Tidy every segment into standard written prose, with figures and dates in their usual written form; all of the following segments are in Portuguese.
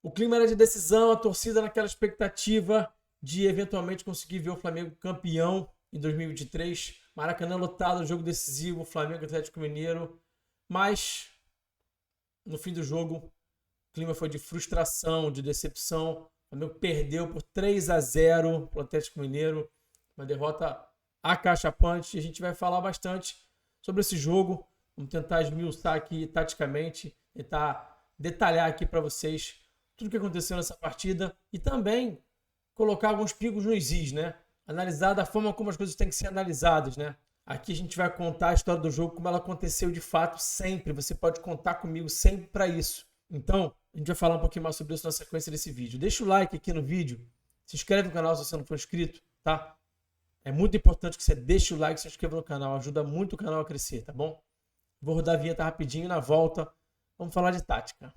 O clima era de decisão, a torcida naquela expectativa de eventualmente conseguir ver o Flamengo campeão em 2023. Maracanã lotado, jogo decisivo, Flamengo e Atlético Mineiro. Mas, no fim do jogo, o clima foi de frustração, de decepção. O Flamengo perdeu por 3-0 para o Atlético Mineiro. Uma derrota acachapante. A gente vai falar bastante sobre esse jogo. Vamos tentar esmiuçar aqui taticamente, tentar detalhar aqui para vocês tudo o que aconteceu nessa partida e também colocar alguns pingos nos is, né? Analisar da forma como as coisas têm que ser analisadas, né? Aqui a gente vai contar a história do jogo como ela aconteceu de fato sempre. Você pode contar comigo sempre para isso. Então, a gente vai falar um pouquinho mais sobre isso na sequência desse vídeo. Deixa o like aqui no vídeo. Se inscreve no canal se você não for inscrito, tá? É muito importante que você deixe o like e se inscreva no canal. Ajuda muito o canal a crescer, tá bom? Vou rodar a vinheta rapidinho na volta. Vamos falar de tática.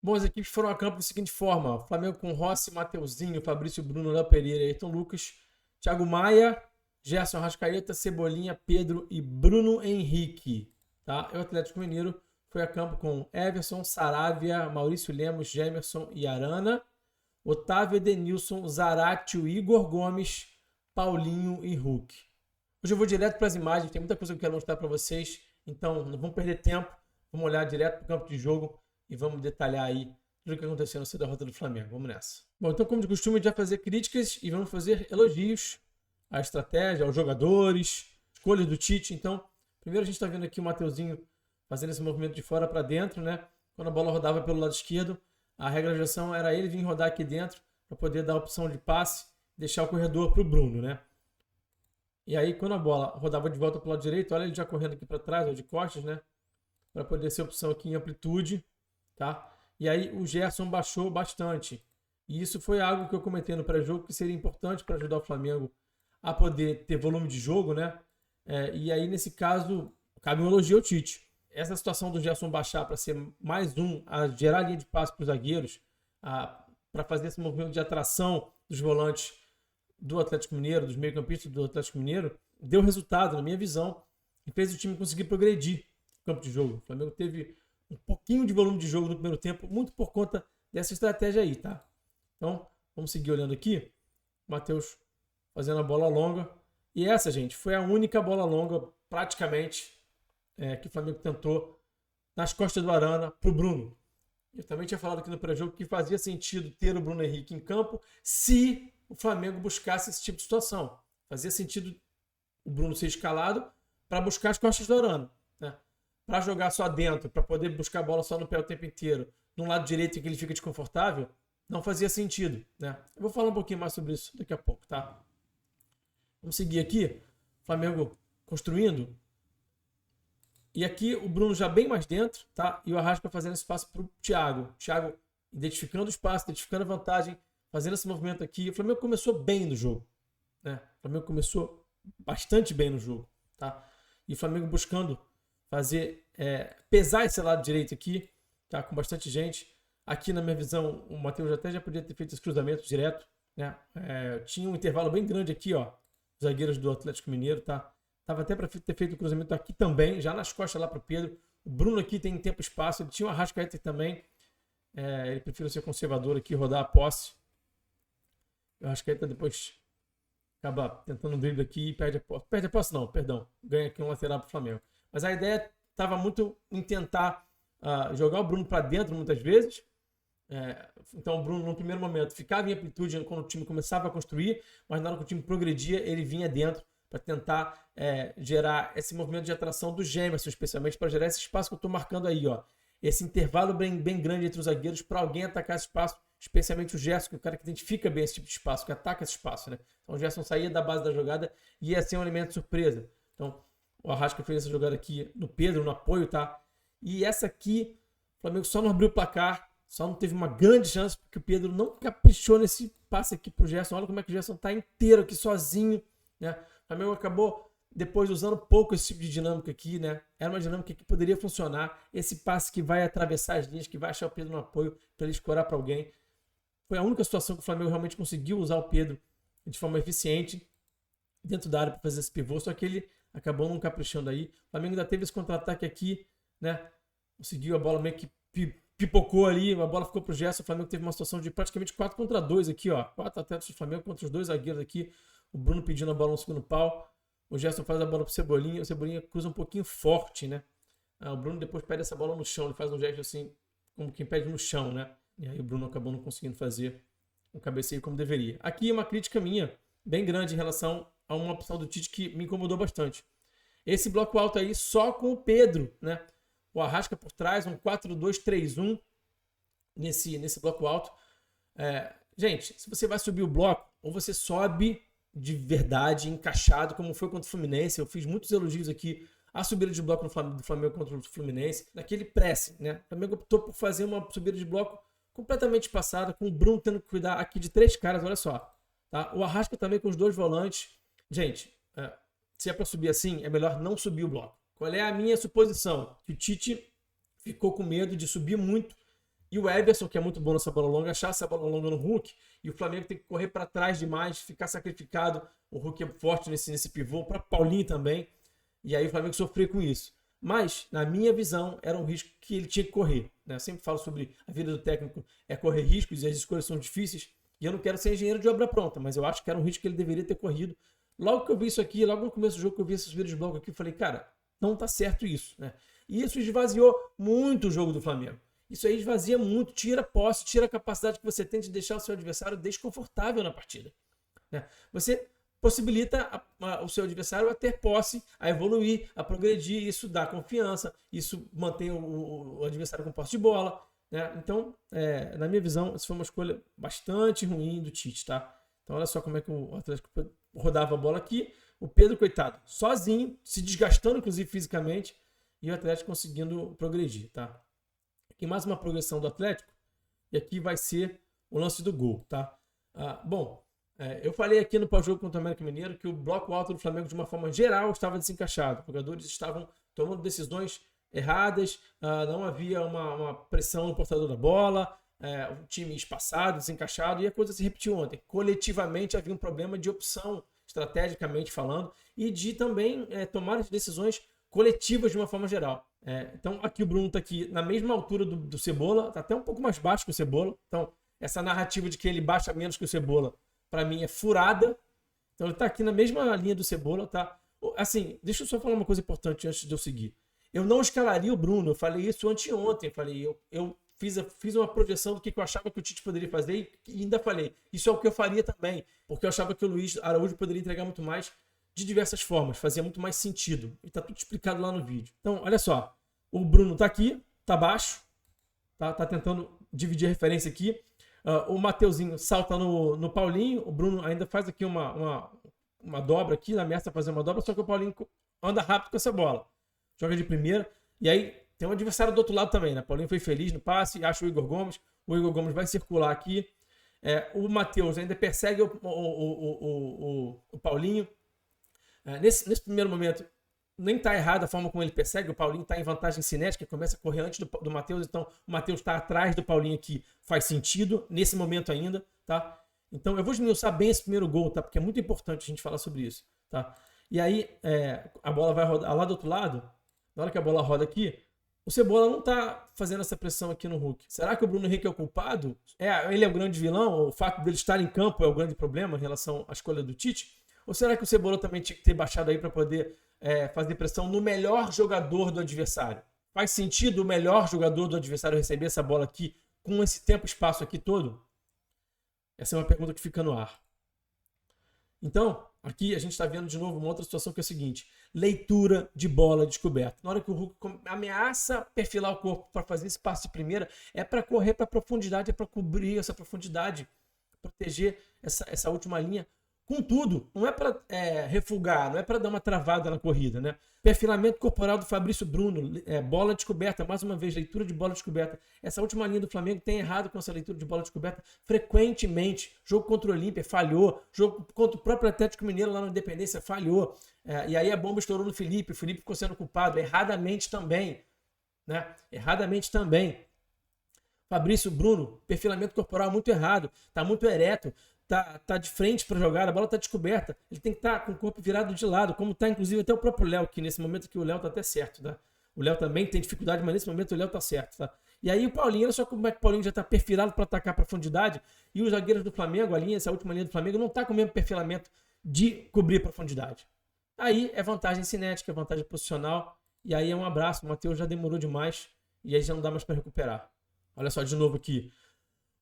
Bom, as equipes foram a campo da seguinte forma: Flamengo com Rossi, Mateuzinho, Fabrício Bruno, Léo Pereira, Ayrton Lucas, Thiago Maia, Gerson Arrascaeta, Cebolinha, Pedro e Bruno Henrique. Tá? E o Atlético Mineiro foi a campo com Everson, Saravia, Maurício Lemos, Gemerson e Arana, Otávio, Edenilson, Zaratio, Igor Gomes, Paulinho e Hulk. Hoje eu vou direto para as imagens, tem muita coisa que eu quero mostrar para vocês, então não vamos perder tempo, vamos olhar direto para o campo de jogo e vamos detalhar aí tudo o que aconteceu nessa derrota do Flamengo. Vamos nessa. Bom, então como de costume, a gente vai fazer críticas e vamos fazer elogios à estratégia, aos jogadores, escolhas do Tite. Então, primeiro a gente está vendo aqui o Mateuzinho fazendo esse movimento de fora para dentro, né? Quando a bola rodava pelo lado esquerdo, a regra de ação era ele vir rodar aqui dentro para poder dar a opção de passe e deixar o corredor para o Bruno, né? E aí, quando a bola rodava de volta para o lado direito, olha ele já correndo aqui para trás, ou de costas, né? Para poder ser opção aqui em amplitude. Tá? E aí o Gerson baixou bastante. E isso foi algo que eu comentei no pré-jogo que seria importante para ajudar o Flamengo a poder ter volume de jogo, né? E aí, nesse caso, cabe um elogio ao Tite. Essa situação do Gerson baixar para ser mais um, a gerar linha de passe para os zagueiros, para fazer esse movimento de atração dos volantes do Atlético Mineiro, dos meio-campistas do Atlético Mineiro, deu resultado, na minha visão, e fez o time conseguir progredir no campo de jogo. O Flamengo teve um pouquinho de volume de jogo no primeiro tempo, muito por conta dessa estratégia aí, tá? Então, vamos seguir olhando aqui. Matheus fazendo a bola longa. E essa, gente, foi a única bola longa, praticamente, que o Flamengo tentou nas costas do Arana para o Bruno. Eu também tinha falado aqui no pré-jogo que fazia sentido ter o Bruno Henrique em campo se o Flamengo buscasse esse tipo de situação. Fazia sentido o Bruno ser escalado para buscar as costas do Arana, né? Para jogar só dentro, para poder buscar a bola só no pé o tempo inteiro, no lado direito em que ele fica desconfortável, não fazia sentido, né? Eu vou falar um pouquinho mais sobre isso daqui a pouco, tá? Vamos seguir aqui. Flamengo construindo. E aqui o Bruno já bem mais dentro, tá? E o Arrasca fazendo esse passe para o Thiago. Thiago identificando o espaço, identificando a vantagem, fazendo esse movimento aqui. O Flamengo começou bem no jogo, né? O Flamengo começou bastante bem no jogo, tá? E o Flamengo buscando fazer, pesar esse lado direito aqui, tá? Com bastante gente. Aqui, na minha visão, o Matheus até já podia ter feito esse cruzamento direto, né? Tinha um intervalo bem grande aqui, ó, os zagueiros do Atlético Mineiro, tá? Tava até para ter feito o cruzamento aqui também, já nas costas lá para o Pedro. O Bruno aqui tem tempo e espaço, ele tinha o Arrascaeta também. Ele prefere ser conservador aqui, rodar a posse. O Arrascaeta depois acaba tentando um drible aqui e perde a posse. Perde a posse não, perdão. Ganha aqui um lateral para o Flamengo. Mas a ideia estava muito em tentar jogar o Bruno para dentro muitas vezes. Então o Bruno, no primeiro momento, ficava em amplitude quando o time começava a construir, mas na hora que o time progredia, ele vinha dentro para tentar gerar esse movimento de atração do Gemerson, especialmente para gerar esse espaço que eu estou marcando aí, ó. Esse intervalo bem grande entre os zagueiros para alguém atacar esse espaço, especialmente o Gerson, que é o cara que identifica bem esse tipo de espaço, que ataca esse espaço, né? Então o Gerson saía da base da jogada e ia ser um elemento de surpresa. Então o Arrasca fez essa jogada aqui no Pedro, no apoio, tá? E essa aqui, o Flamengo só não abriu o placar, só não teve uma grande chance, porque o Pedro não caprichou nesse passe aqui pro Gerson. Olha como é que o Gerson tá inteiro aqui sozinho, né? O Flamengo acabou depois usando pouco esse tipo de dinâmica aqui, né? Era uma dinâmica que poderia funcionar. Esse passe que vai atravessar as linhas, que vai achar o Pedro no apoio para ele escorar para alguém. Foi a única situação que o Flamengo realmente conseguiu usar o Pedro de forma eficiente dentro da área para fazer esse pivô, só que ele acabou não caprichando aí. O Flamengo ainda teve esse contra-ataque aqui, né? Conseguiu a bola meio que pipocou ali, a bola ficou pro Gerson. O Flamengo teve uma situação de praticamente 4 contra 2 aqui, ó. 4 atletas do Flamengo contra os 2 zagueiros aqui. O Bruno pedindo a bola no segundo pau. O Gerson faz a bola pro Cebolinha. O Cebolinha cruza um pouquinho forte, né? O Bruno depois pede essa bola no chão. Ele faz um gesto assim, como quem pede no chão, né? E aí o Bruno acabou não conseguindo fazer um cabeceio como deveria. Aqui é uma crítica minha, bem grande em relação a uma opção do Tite que me incomodou bastante. Esse bloco alto aí só com o Pedro, né? O Arrasca por trás, um 4-2-3-1 nesse bloco alto. Gente, se você vai subir o bloco, ou você sobe de verdade, encaixado, como foi contra o Fluminense. Eu fiz muitos elogios aqui à subida de bloco do Flamengo contra o Fluminense, naquele pressing, né? O Flamengo optou por fazer uma subida de bloco completamente passada, com o Bruno tendo que cuidar aqui de 3 caras, olha só. Tá? O Arrasca também com os 2 volantes. Gente, se é para subir assim, é melhor não subir o bloco. Qual é a minha suposição? Que o Tite ficou com medo de subir muito e o Everson, que é muito bom nessa bola longa, achar essa bola longa no Hulk e o Flamengo tem que correr para trás demais, ficar sacrificado. O Hulk é forte nesse pivô, para Paulinho também. E aí o Flamengo sofreu com isso. Mas, na minha visão, era um risco que ele tinha que correr, né? Eu sempre falo sobre a vida do técnico é correr riscos e as escolhas são difíceis. E eu não quero ser engenheiro de obra pronta, mas eu acho que era um risco que ele deveria ter corrido. Logo que eu vi isso aqui, logo no começo do jogo que eu vi esses vídeos de bloco aqui, eu falei, cara, não tá certo isso, né? E isso esvaziou muito o jogo do Flamengo. Isso aí esvazia muito, tira a posse, tira a capacidade que você tem de deixar o seu adversário desconfortável na partida, né? Você possibilita o seu adversário a ter posse, a evoluir, a progredir, isso dá confiança, isso mantém o adversário com posse de bola, né? Então, na minha visão, isso foi uma escolha bastante ruim do Tite, tá? Então, olha só como é que o Atlético rodava a bola aqui. O Pedro, coitado, sozinho, se desgastando, inclusive, fisicamente, e o Atlético conseguindo progredir, tá? Aqui mais uma progressão do Atlético, e aqui vai ser o lance do gol, tá? Eu falei aqui no pós-jogo contra o América Mineiro que o bloco alto do Flamengo, de uma forma geral, estava desencaixado. Os jogadores estavam tomando decisões erradas, não havia uma pressão no portador da bola, o time espaçado, desencaixado, e a coisa se repetiu ontem. Coletivamente havia um problema de opção, estrategicamente falando, e de também tomar as decisões coletivas de uma forma geral. Então aqui o Bruno está aqui na mesma altura do Cebola, está até um pouco mais baixo que o Cebola. Então essa narrativa de que ele baixa menos que o Cebola, para mim, é furada. Então ele está aqui na mesma linha do Cebola, tá? Assim, deixa eu só falar uma coisa importante antes de eu seguir. Eu não escalaria o Bruno, eu falei isso anteontem. Eu fiz uma projeção do que eu achava que o Tite poderia fazer e ainda falei, isso é o que eu faria também, porque eu achava que o Luiz Araújo poderia entregar muito mais de diversas formas, fazia muito mais sentido. E tá tudo explicado lá no vídeo. Então, olha só, o Bruno tá aqui, tá baixo, tá tentando dividir a referência aqui. O Mateuzinho salta no Paulinho, o Bruno ainda faz aqui uma dobra aqui, ameaça fazer uma dobra, só que o Paulinho anda rápido com essa bola. Joga de primeira, e aí tem um adversário do outro lado também, né? O Paulinho foi feliz no passe, acha o Igor Gomes vai circular aqui. O Matheus ainda persegue o Paulinho. Nesse primeiro momento, nem está errado a forma como ele persegue. O Paulinho está em vantagem cinética, começa a correr antes do Matheus, então o Matheus está atrás do Paulinho aqui, faz sentido nesse momento ainda, tá? Então eu vou esmiuçar bem esse primeiro gol, tá? Porque é muito importante a gente falar sobre isso, tá? E aí a bola vai rodar lá do outro lado. Na hora que a bola roda aqui, o Cebola não tá fazendo essa pressão aqui no Hulk. Será que o Bruno Henrique é o culpado? Ele é o grande vilão? O fato dele estar em campo é o grande problema em relação à escolha do Tite? Ou será que o Cebola também tinha que ter baixado aí para poder fazer pressão no melhor jogador do adversário? Faz sentido o melhor jogador do adversário receber essa bola aqui com esse tempo e espaço aqui todo? Essa é uma pergunta que fica no ar. Então, aqui a gente está vendo de novo uma outra situação que é a seguinte: leitura de bola descoberta. Na hora que o Hulk ameaça perfilar o corpo para fazer esse passe de primeira, é para correr para a profundidade, é para cobrir essa profundidade, proteger essa última linha com tudo. Não é para refugar, não é para dar uma travada na corrida, né? Perfilamento corporal do Fabrício Bruno, bola descoberta, mais uma vez, leitura de bola descoberta. Essa última linha do Flamengo tem errado com essa leitura de bola descoberta frequentemente. Jogo contra o Olímpia, falhou. Jogo contra o próprio Atlético Mineiro lá na Independência, falhou. E aí a bomba estourou no Felipe, o Felipe ficou sendo culpado, erradamente também. Né? Erradamente também. Fabrício Bruno, perfilamento corporal muito errado, tá muito ereto. Tá de frente para jogar, a bola tá descoberta. Ele tem que estar com o corpo virado de lado, como tá inclusive até o próprio Léo, que nesse momento aqui o Léo tá até certo, tá? O Léo também tem dificuldade, mas nesse momento o Léo tá certo, tá? E aí o Paulinho, olha só como é que o Paulinho já tá perfilado para atacar a profundidade, e os zagueiros do Flamengo, essa última linha do Flamengo, não tá com o mesmo perfilamento de cobrir profundidade. Aí é vantagem cinética, é vantagem posicional, e aí é um abraço. O Matheus já demorou demais, e aí já não dá mais para recuperar. Olha só, de novo aqui.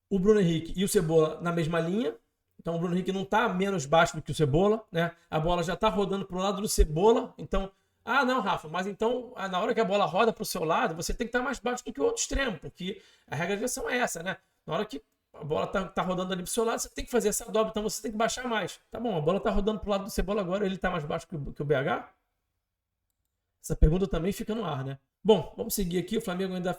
O Bruno Henrique e o Cebola na mesma linha. Então o Bruno Henrique não está menos baixo do que o Cebola, né? A bola já está rodando para o lado do Cebola. Então, não, Rafa, mas então na hora que a bola roda para o seu lado, você tem que estar mais baixo do que o outro extremo, porque a regra de versão é essa, né? Na hora que a bola tá rodando ali para o seu lado, você tem que fazer essa dobra, então você tem que baixar mais. Tá bom, a bola está rodando para o lado do Cebola agora, ele está mais baixo que o BH? Essa pergunta também fica no ar, né? Bom, vamos seguir aqui. O Flamengo ainda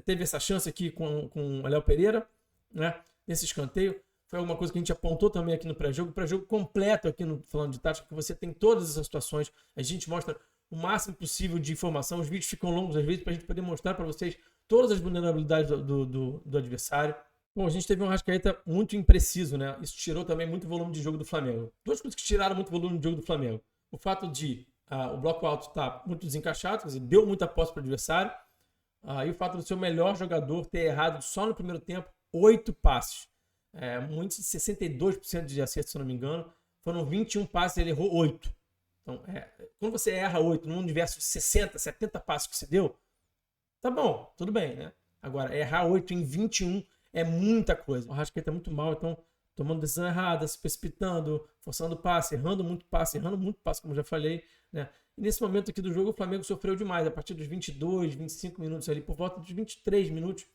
teve essa chance aqui com o Léo Pereira, né? Nesse escanteio. Foi alguma coisa que a gente apontou também aqui no pré-jogo. Pré-jogo completo aqui no Falando de Tática, que você tem todas essas situações. A gente mostra o máximo possível de informação. Os vídeos ficam longos às vezes para a gente poder mostrar para vocês todas as vulnerabilidades do adversário. Bom, a gente teve um Arrascaeta muito impreciso, né? Isso tirou também muito volume de jogo do Flamengo. Duas coisas que tiraram muito volume de jogo do Flamengo. O fato de o bloco alto estar muito desencaixado, quer dizer, deu muita posse para o adversário. E o fato do seu melhor jogador ter errado só no primeiro tempo 8 passes. Muito de 62% de acerto, se eu não me engano. Foram 21 passes, ele errou 8. Então, quando você erra 8 num universo de 60, 70 passes que você deu, tá bom, tudo bem, né? Agora, errar 8 em 21 é muita coisa. O Arrascaeta é muito mal, então tomando decisão errada, se precipitando, forçando passe, errando muito passe, como eu já falei, né? E nesse momento aqui do jogo, o Flamengo sofreu demais. A partir dos 22, 25 minutos ali, por volta dos 23 minutos,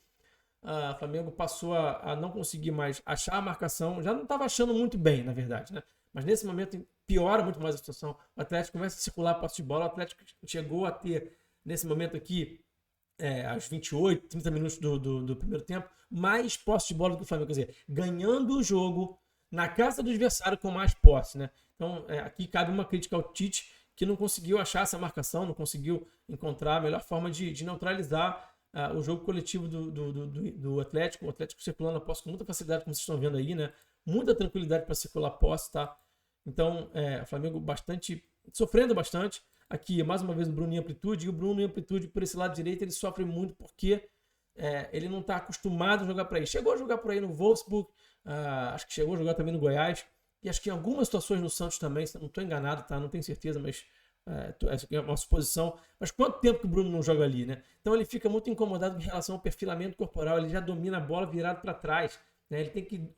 o Flamengo passou a não conseguir mais achar a marcação. Já não estava achando muito bem, na verdade, né? Mas nesse momento piora muito mais a situação. O Atlético começa a circular a posse de bola. O Atlético chegou a ter, nesse momento aqui, aos 28, 30 minutos do primeiro tempo, mais posse de bola do que o Flamengo. Quer dizer, ganhando o jogo na casa do adversário com mais posse, né? Então, aqui cabe uma crítica ao Tite, que não conseguiu achar essa marcação, não conseguiu encontrar a melhor forma de neutralizar o jogo coletivo do Atlético. O Atlético circulando a posse com muita facilidade, como vocês estão vendo aí, né? Muita tranquilidade para circular a posse, tá? Então, o Flamengo sofrendo bastante. Aqui, mais uma vez, o Bruno em amplitude. E o Bruno em amplitude, por esse lado direito, ele sofre muito porque ele não está acostumado a jogar por aí. Chegou a jogar por aí no Wolfsburg, acho que chegou a jogar também no Goiás. E acho que em algumas situações no Santos também, se não estou enganado, tá? Não tenho certeza, mas essa é uma suposição. Mas quanto tempo que o Bruno não joga ali, né? Então ele fica muito incomodado em relação ao perfilamento corporal. Ele já domina a bola virado para trás, né? Ele tem que,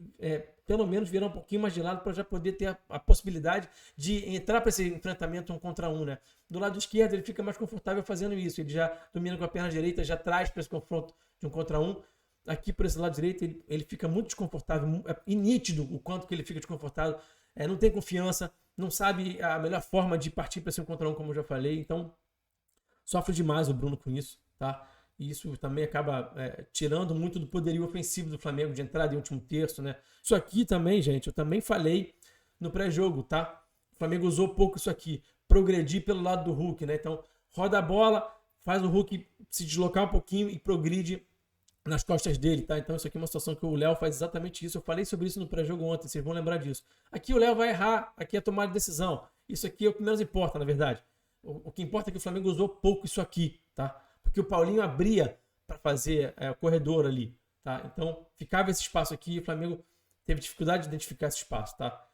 pelo menos, virar um pouquinho mais de lado para já poder ter a possibilidade de entrar para esse enfrentamento 1 contra 1, né? Do lado esquerdo ele fica mais confortável fazendo isso. Ele já domina com a perna direita, já traz para esse confronto de 1 contra 1. Aqui por esse lado direito ele fica muito desconfortável, e nítido o quanto que ele fica desconfortável, não tem confiança, não sabe a melhor forma de partir para esse 1 contra 1, como eu já falei. Então sofre demais o Bruno com isso, tá? E isso também acaba tirando muito do poderio ofensivo do Flamengo de entrada em último terço, né? Isso aqui também, gente, eu também falei no pré-jogo, tá? O Flamengo usou pouco isso aqui, progredir pelo lado do Hulk, né? Então roda a bola, faz o Hulk se deslocar um pouquinho e progride nas costas dele, tá? Então isso aqui é uma situação que o Léo faz exatamente isso. Eu falei sobre isso no pré-jogo ontem, vocês vão lembrar disso. Aqui o Léo vai errar, aqui é tomar decisão. Isso aqui é o que menos importa, na verdade. O que importa é que o Flamengo usou pouco isso aqui, tá? Porque o Paulinho abria para fazer o corredor ali, tá? Então ficava esse espaço aqui e o Flamengo teve dificuldade de identificar esse espaço, tá?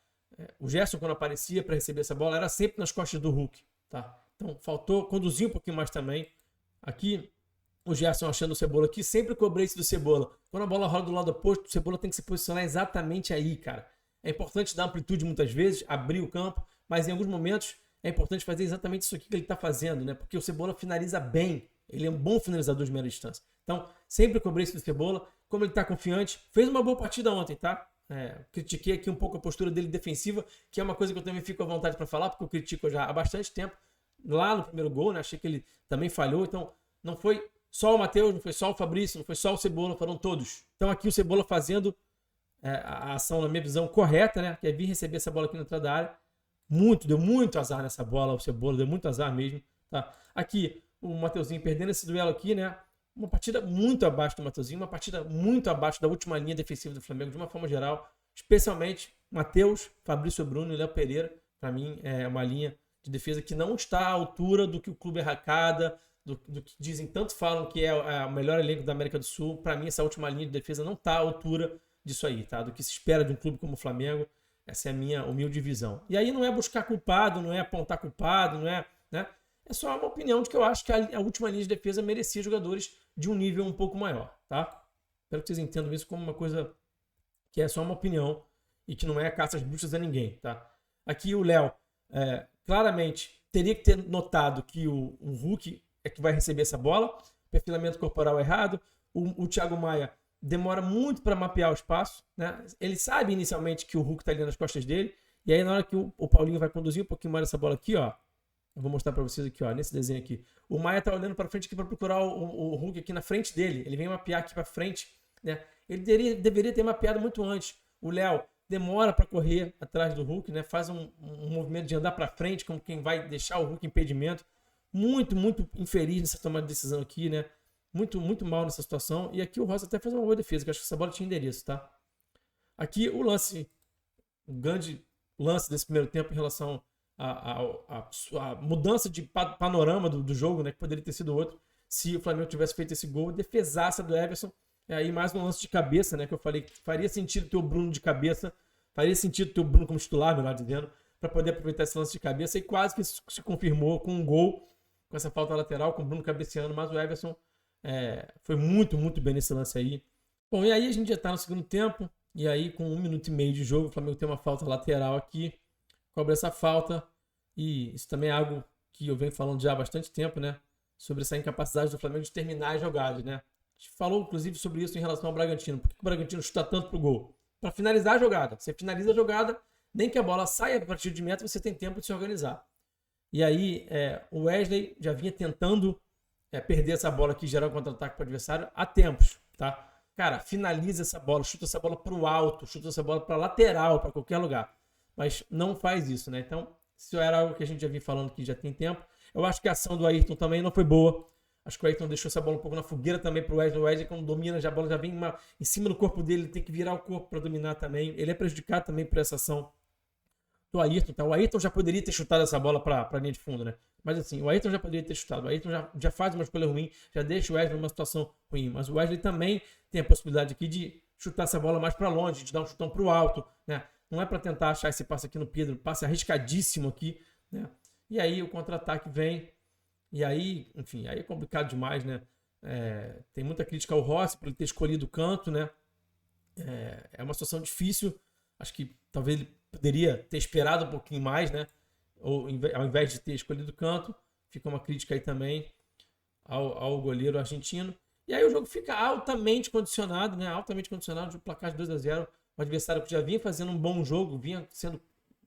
O Gerson, quando aparecia para receber essa bola, era sempre nas costas do Hulk, tá? Então faltou conduzir um pouquinho mais também. Aqui o Gerson achando o Cebola aqui, sempre cobrei isso do Cebola. Quando a bola rola do lado oposto, o Cebola tem que se posicionar exatamente aí, cara. É importante dar amplitude muitas vezes, abrir o campo, mas em alguns momentos é importante fazer exatamente isso aqui que ele está fazendo, né? Porque o Cebola finaliza bem, ele é um bom finalizador de média distância. Então, sempre cobrei isso do Cebola. Como ele está confiante, fez uma boa partida ontem, tá? critiquei aqui um pouco a postura dele defensiva, que é uma coisa que eu também fico à vontade para falar, porque eu critico já há bastante tempo. Lá no primeiro gol, né? Achei que ele também falhou. Então, não foi só o Matheus, não foi só o Fabrício, não foi só o Cebola, foram todos. Então, aqui o Cebola fazendo a ação, na minha visão, correta, né? Que é vir receber essa bola aqui na entrada da área. Deu muito azar nessa bola, o Cebola, deu muito azar mesmo. Tá? Aqui, o Mateuzinho perdendo esse duelo aqui, né? Uma partida muito abaixo do Mateuzinho, uma partida muito abaixo da última linha defensiva do Flamengo, de uma forma geral. Especialmente Matheus, Fabrício Bruno e Léo Pereira. Para mim, é uma linha de defesa que não está à altura do que o clube arracada, do que dizem, tanto falam que é o melhor elenco da América do Sul. Para mim, essa última linha de defesa não está à altura disso aí, tá? Do que se espera de um clube como o Flamengo. Essa é a minha humilde visão. E aí não é buscar culpado, não é apontar culpado, não é, né? É só uma opinião de que eu acho que a última linha de defesa merecia jogadores de um nível um pouco maior, tá? Espero que vocês entendam isso como uma coisa que é só uma opinião e que não é caça às bruxas a ninguém, tá? Aqui o Léo, claramente, teria que ter notado que o Hulk é que vai receber essa bola, perfilamento corporal errado, o Thiago Maia demora muito para mapear o espaço, né? Ele sabe inicialmente que o Hulk está ali nas costas dele, e aí na hora que o Paulinho vai conduzir um pouquinho mais essa bola aqui, ó, eu vou mostrar para vocês aqui, ó, nesse desenho aqui. O Maia tá olhando para frente aqui para procurar o Hulk aqui na frente dele. Ele vem mapear aqui para frente, né? Ele deveria ter mapeado muito antes. O Léo demora para correr atrás do Hulk, né? Faz um movimento de andar para frente, como quem vai deixar o Hulk em impedimento. Muito, muito infeliz nessa tomada de decisão aqui, né? Muito, muito mal nessa situação. E aqui o Rossi até faz uma boa defesa, que acho que essa bola tinha endereço, tá? Aqui o grande lance desse primeiro tempo em relação a mudança de panorama do jogo, né, que poderia ter sido outro se o Flamengo tivesse feito esse gol, defesaça do Everson, aí mais um lance de cabeça, né, que eu falei que faria sentido ter o Bruno de cabeça, faria sentido ter o Bruno como titular, melhor dizendo, para poder aproveitar esse lance de cabeça, e quase que isso se confirmou com um gol, com essa falta lateral, com o Bruno cabeceando, mas o Everson foi muito, muito bem nesse lance aí. Bom, e aí a gente já tá no segundo tempo, e aí com 1 minuto e meio de jogo, o Flamengo tem uma falta lateral aqui, cobra essa falta, e isso também é algo que eu venho falando já há bastante tempo, né? Sobre essa incapacidade do Flamengo de terminar as jogadas, né? A gente falou, inclusive, sobre isso em relação ao Bragantino. Por que o Bragantino chuta tanto pro gol? Para finalizar a jogada. Você finaliza a jogada, nem que a bola saia a partir de meta, você tem tempo de se organizar. E aí, o Wesley já vinha tentando perder essa bola aqui, gerar um contra-ataque para o adversário há tempos, tá? Cara, finaliza essa bola, chuta essa bola pro alto, chuta essa bola para lateral, para qualquer lugar. Mas não faz isso, né? Então, isso era algo que a gente já vinha falando que já tem tempo. Eu acho que a ação do Ayrton também não foi boa. Acho que o Ayrton deixou essa bola um pouco na fogueira também pro Wesley. O Wesley, quando domina, a bola já vem em cima do corpo dele, ele tem que virar o corpo para dominar também. Ele é prejudicado também por essa ação do Ayrton. Tá? O Ayrton já poderia ter chutado essa bola para a linha de fundo, né? Mas assim, o Ayrton já poderia ter chutado. O Ayrton já faz uma escolha ruim, já deixa o Wesley numa situação ruim. Mas o Wesley também tem a possibilidade aqui de chutar essa bola mais para longe, de dar um chutão pro alto, né? Não é para tentar achar esse passe aqui no Pedro, passe arriscadíssimo aqui, né? E aí o contra-ataque vem, e aí, enfim, aí é complicado demais, né? Tem muita crítica ao Rossi por ele ter escolhido o canto, né? É uma situação difícil, acho que talvez ele poderia ter esperado um pouquinho mais, né? Ou ao invés de ter escolhido o canto, fica uma crítica aí também ao goleiro argentino. E aí o jogo fica altamente condicionado, né? Altamente condicionado de um placar de 2-0. Um adversário que já vinha fazendo um bom jogo, vinha sendo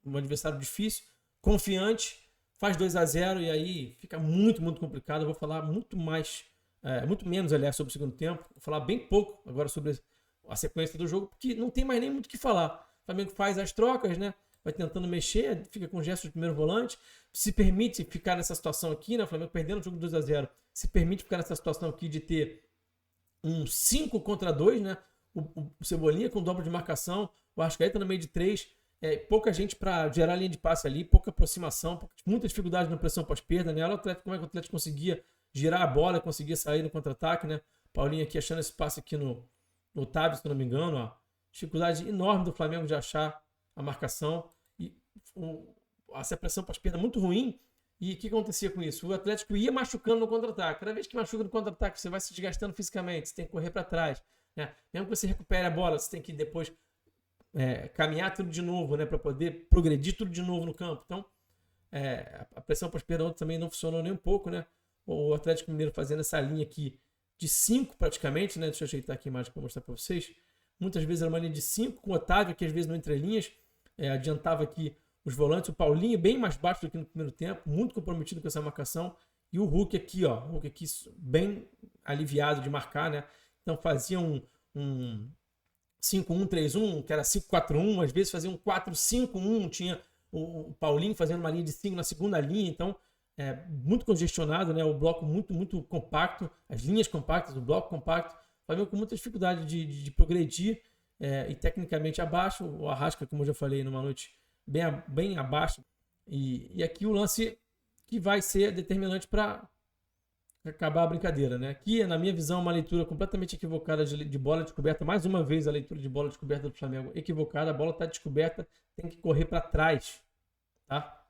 um adversário difícil, confiante, faz 2-0 e aí fica muito, muito complicado. Eu vou falar muito menos, aliás, sobre o segundo tempo. Vou falar bem pouco agora sobre a sequência do jogo, porque não tem mais nem muito o que falar. O Flamengo faz as trocas, né? Vai tentando mexer, fica com gesto de primeiro volante, se permite ficar nessa situação aqui, né? O Flamengo perdendo o jogo 2-0, se permite ficar nessa situação aqui de ter um 5 contra 2, né? O Cebolinha com dobro de marcação, o Arrascaeta no meio de 3, pouca gente para gerar linha de passe ali, pouca aproximação, muita dificuldade na pressão pós-perda, né? Olha como é que o Atlético conseguia girar a bola, conseguia sair no contra-ataque, né? Paulinho aqui achando esse passe aqui no Otávio, se não me engano, ó. Dificuldade enorme do Flamengo de achar a marcação e essa pressão pós-perda muito ruim. E o que acontecia com isso? O Atlético ia machucando no contra-ataque. Cada vez que machuca no contra-ataque, você vai se desgastando fisicamente, você tem que correr para trás. Né? Mesmo que você recupere a bola, você tem que depois caminhar tudo de novo, né? Para poder progredir tudo de novo no campo. Então, a pressão pós-perda também não funcionou nem um pouco, né? O Atlético Mineiro fazendo essa linha aqui de 5 praticamente, né? Deixa eu ajeitar aqui a imagem para mostrar para vocês. Muitas vezes era uma linha de 5, com o Otávio, que às vezes não entre linhas, adiantava aqui os volantes. O Paulinho bem mais baixo do que no primeiro tempo, muito comprometido com essa marcação. E o Hulk aqui, ó, o Hulk aqui bem aliviado de marcar, né? Então fazia um 5-1-3-1, que era 5-4-1, às vezes fazia um 4-5-1, tinha o Paulinho fazendo uma linha de 5 na segunda linha, então muito congestionado, né? O bloco muito compacto, as linhas compactas, o bloco compacto, Flamengo com muita dificuldade de progredir e tecnicamente abaixo, o Arrasca, como eu já falei, numa noite bem abaixo, e aqui o lance que vai ser determinante para acabar a brincadeira, né? Aqui, na minha visão, uma leitura completamente equivocada de bola descoberta. Mais uma vez, a leitura de bola descoberta do Flamengo equivocada. A bola está descoberta, tem que correr para trás, tá?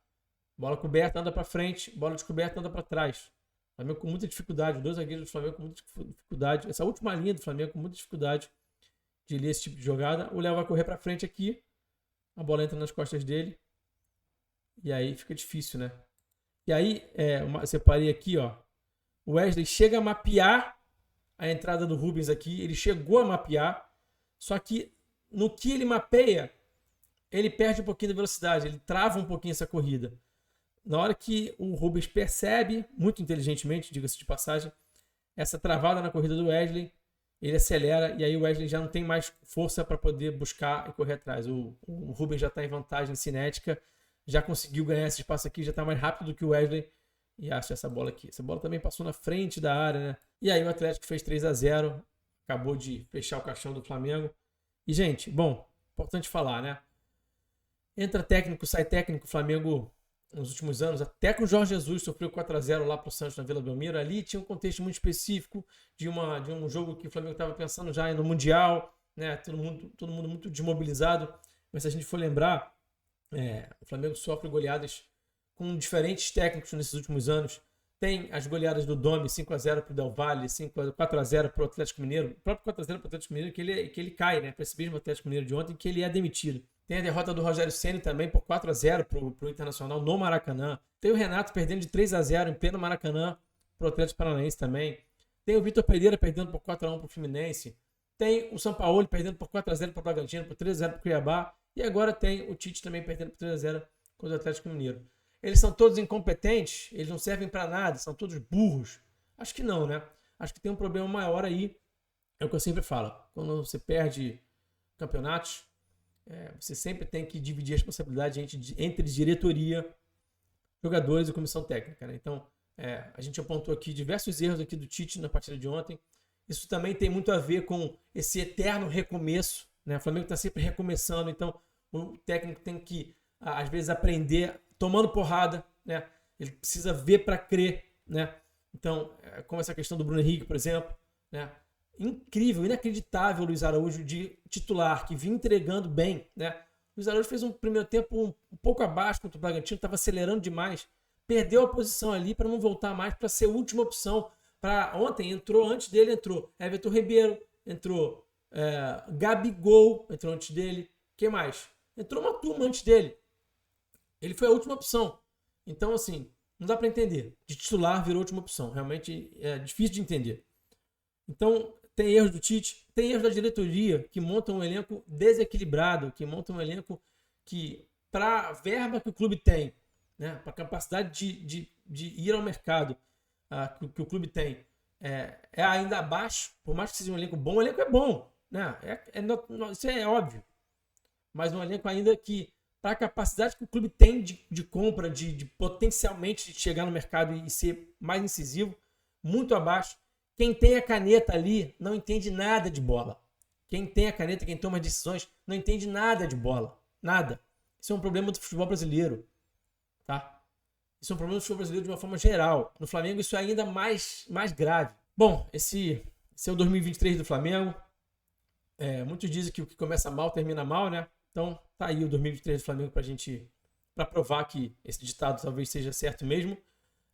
Bola coberta, anda para frente. Bola descoberta, anda para trás. O Flamengo com muita dificuldade. Os dois zagueiros do Flamengo com muita dificuldade. Essa última linha do Flamengo com muita dificuldade de ler esse tipo de jogada. O Léo vai correr para frente aqui. A bola entra nas costas dele. E aí fica difícil, né? E aí, separei aqui, ó. O Wesley chega a mapear a entrada do Rubens aqui. Ele chegou a mapear. Só que no que ele mapeia, ele perde um pouquinho de velocidade. Ele trava um pouquinho essa corrida. Na hora que o Rubens percebe, muito inteligentemente, diga-se de passagem, essa travada na corrida do Wesley, ele acelera e aí o Wesley já não tem mais força para poder buscar e correr atrás. O Rubens já está em vantagem cinética, já conseguiu ganhar esse espaço aqui, já está mais rápido do que o Wesley e acha essa bola aqui. Essa bola também passou na frente da área, né? E aí o Atlético fez 3-0, acabou de fechar o caixão do Flamengo. E, gente, bom, importante falar, né? Entra técnico, sai técnico, o Flamengo nos últimos anos, até com o Jorge Jesus sofreu 4-0 lá para o Santos na Vila Belmiro. Ali tinha um contexto muito específico de um jogo que o Flamengo estava pensando já no Mundial, né? Todo mundo muito desmobilizado. Mas se a gente for lembrar, o Flamengo sofre goleadas com diferentes técnicos nesses últimos anos. Tem as goleadas do Domi, 5-0 para o Del Valle, 4-0 para o Atlético Mineiro. O próprio 4-0 para o Atlético Mineiro, que ele cai, né? Para esse mesmo Atlético Mineiro de ontem, que ele é demitido. Tem a derrota do Rogério Ceni também por 4-0 para o Internacional no Maracanã. Tem o Renato perdendo de 3-0 em pleno Maracanã para o Atlético Paranaense também. Tem o Vitor Pereira perdendo por 4-1 para o Fluminense. Tem o Sampaoli perdendo por 4-0 para o Bragantino, por 3-0 para o Cuiabá. E agora tem o Tite também perdendo por 3-0 contra o Atlético Mineiro. Eles são todos incompetentes? Eles não servem para nada? São todos burros? Acho que não, né? Acho que tem um problema maior aí. É o que eu sempre falo. Quando você perde campeonatos, você sempre tem que dividir a responsabilidade entre diretoria, jogadores e comissão técnica, né? Então, a gente apontou aqui diversos erros aqui do Tite na partida de ontem. Isso também tem muito a ver com esse eterno recomeço, né? O Flamengo está sempre recomeçando, então o técnico tem que, às vezes, aprender tomando porrada, né? Ele precisa ver para crer, né? Então, como essa questão do Bruno Henrique, por exemplo, né? Incrível, inacreditável o Luiz Araújo de titular, que vinha entregando bem, né? O Luiz Araújo fez um primeiro tempo um pouco abaixo contra o Bragantino, estava acelerando demais, perdeu a posição ali para não voltar mais, para ser a última opção. Ontem antes dele entrou Everton Ribeiro, entrou Gabigol, entrou antes dele, quem mais? Entrou uma turma antes dele. Ele foi a última opção. Então, assim, não dá para entender. De titular virou a última opção. Realmente é difícil de entender. Então, tem erros do Tite, tem erros da diretoria, que montam um elenco desequilibrado, que montam um elenco que, para a verba que o clube tem, né, para a capacidade de ir ao mercado que o clube tem, é ainda abaixo. Por mais que seja um elenco bom, o elenco é bom, né? Isso é óbvio. Mas um elenco ainda que, para a capacidade que o clube tem de compra, de potencialmente chegar no mercado e ser mais incisivo, muito abaixo. Quem tem a caneta ali não entende nada de bola. Quem tem a caneta, quem toma decisões, não entende nada de bola. Nada. Isso é um problema do futebol brasileiro. Tá? Isso é um problema do futebol brasileiro de uma forma geral. No Flamengo isso é ainda mais grave. Bom, esse é o 2023 do Flamengo. Muitos dizem que o que começa mal termina mal, né? Então tá aí o 2023 do Flamengo para provar que esse ditado talvez seja certo mesmo.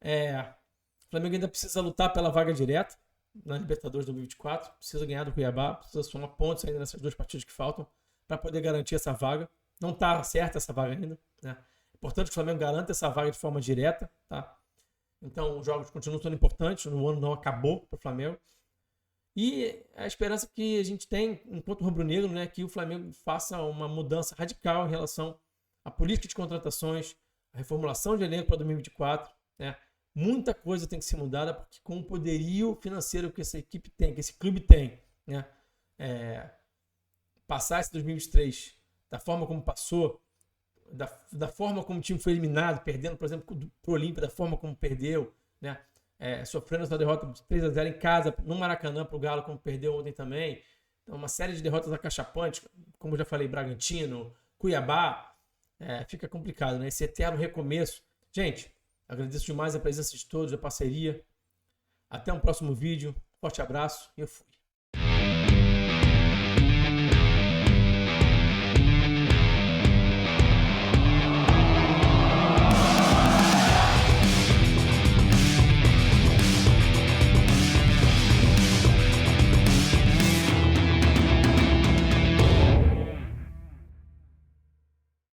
O Flamengo ainda precisa lutar pela vaga direta na Libertadores 2024, precisa ganhar do Cuiabá, precisa somar pontos ainda nessas duas partidas que faltam para poder garantir essa vaga. Não está certa essa vaga ainda, né? É importante que o Flamengo garanta essa vaga de forma direta, tá? Então os jogos continuam sendo importantes, o ano não acabou para o Flamengo. E a esperança que a gente tem, enquanto rubro-negro, né, que o Flamengo faça uma mudança radical em relação à política de contratações, a reformulação de elenco para 2024, né? Muita coisa tem que ser mudada, porque com o poderio financeiro que essa equipe tem, que esse clube tem, né? Passar esse 2023 da forma como passou, da forma como o time foi eliminado, perdendo, por exemplo, pro Olímpia, da forma como perdeu, né? Sofrendo essa derrota de 3-0 em casa, no Maracanã, pro Galo, como perdeu ontem também. Então, uma série de derrotas acachapantes, como eu já falei, Bragantino, Cuiabá, fica complicado, né? Esse eterno recomeço. Gente, agradeço demais a presença de todos, a parceria. Até um próximo vídeo. Forte abraço e eu fui.